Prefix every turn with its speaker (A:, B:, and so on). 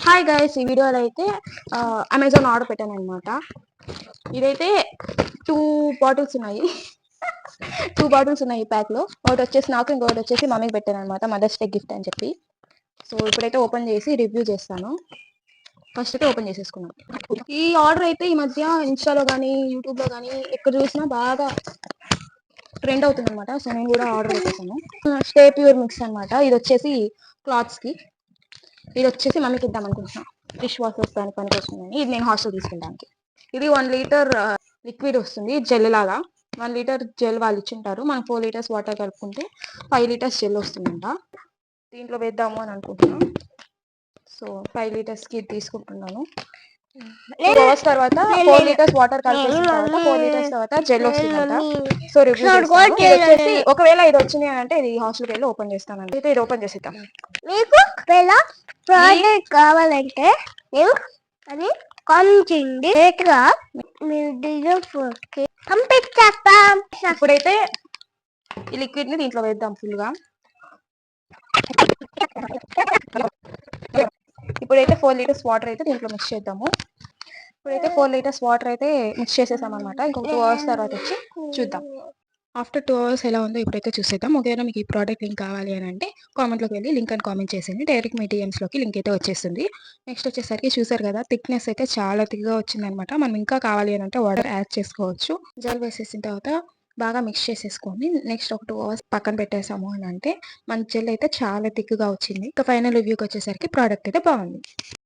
A: Hi guys, ఈ వీడియోలో అయితే అమెజాన్ ఆర్డర్ పెట్టాను అనమాట. ఇదైతే 2 బాటిల్స్ ఉన్నాయి. 2 బాటిల్స్ ఉన్నాయి ఈ ప్యాక్లో. ఒకటి వచ్చేసి నాకు, ఇంకొకటి వచ్చేసి మమ్మీకి పెట్టాను అనమాట, మదర్స్ డే గిఫ్ట్ అని చెప్పి. సో ఇప్పుడైతే ఓపెన్ చేసి రివ్యూ చేస్తాను. ఫస్ట్ అయితే ఓపెన్ చేసేసుకున్నాం. ఈ ఆర్డర్ అయితే ఈ మధ్య ఇన్స్టాలో కానీ యూట్యూబ్లో కానీ ఎక్కడ చూసినా బాగా ట్రెండ్ అవుతుంది అనమాట. సో నేను కూడా ఆర్డర్ పెట్టేసాను. స్టే ప్యూర్ మిక్స్ అనమాట. ఇది వచ్చేసి క్లాత్స్కి, ఇది వచ్చేసి మమ్మీకి ఇద్దాం అనుకుంటున్నాను. డిష్ వాషర్స్ దానికి పనికి వస్తుందని. ఇది నేను హాస్టల్ తీసుకుంటానికి. ఇది 1 లీటర్ లిక్విడ్ వస్తుంది, జెల్ లాగా. 1 లీటర్ జెల్ వాళ్ళు ఇచ్చింటారు. మనం 4 లీటర్స్ వాటర్ కలుపుకుంటే 5 లీటర్స్ జెల్ వస్తుందంట. దీంట్లో వేద్దాము అని అనుకుంటున్నాను. సో 5 లీటర్స్కి తీసుకుంటున్నాను. 2 అవర్స్ తర్వాత 4 లీటర్స్ వాటర్ కలిపేసిన తర్వాత 4 లీటర్స్ తర్వాత జెల్ వస్తుందంట. సో రివ్యూ వచ్చేసి ఒకవేళ ఇది వచ్చింది అని అంటే ఇది హాస్టల్కి వెళ్ళి ఓపెన్ చేస్తానండి. అయితే ఇది ఓపెన్ చేసేద్దాం.
B: మీకు ఒకవేళ ప్రోడక్ట్ కావాలంటే నేను అది కొంచెండి రేట్గా మీరు పంపించేస్తాం.
A: ఇప్పుడైతే ఈ లిక్విడ్ ని దీంట్లో వేద్దాం ఫుల్ గా. ఇప్పుడైతే 4 లీటర్స్ వాటర్ అయితే దీంట్లో మిక్స్ చేద్దాము. ఇప్పుడైతే 4 లీటర్స్ వాటర్ అయితే మిక్స్ చేసేసాం అనమాట. ఇంకొక 2 అవర్స్ తర్వాత వచ్చి చూద్దాం. ఆఫ్టర్ 2 అవర్స్ ఎలా ఉందో ఇప్పుడైతే చూసేద్దాం. ఒకవేళ మీకు ఈ ప్రోడక్ట్ లింక్ కావాలి అని అంటే కామెంట్లోకి వెళ్ళి లింక్ అని కామెంట్ చేసేయండి. డైరెక్ట్ మీ డిఎమ్స్లోకి లింక్ అయితే వచ్చేస్తుంది. నెక్స్ట్ వచ్చేసరికి చూసారు కదా, థిక్నెస్ అయితే చాలా థిక్గా వచ్చిందనమాట. మనం ఇంకా కావాలి అని అంటే వాటర్ యాడ్ చేసుకోవచ్చు. జెల్ వేసేసిన తర్వాత బాగా మిక్స్ చేసేసుకోండి. నెక్స్ట్ ఒక 2 అవర్స్ పక్కన పెట్టేసాము అని అంటే మన జెల్ అయితే చాలా థిక్గా వచ్చింది. ఇంకా ఫైనల్ రివ్యూకి వచ్చేసరికి ప్రోడక్ట్ అయితే బాగుంది.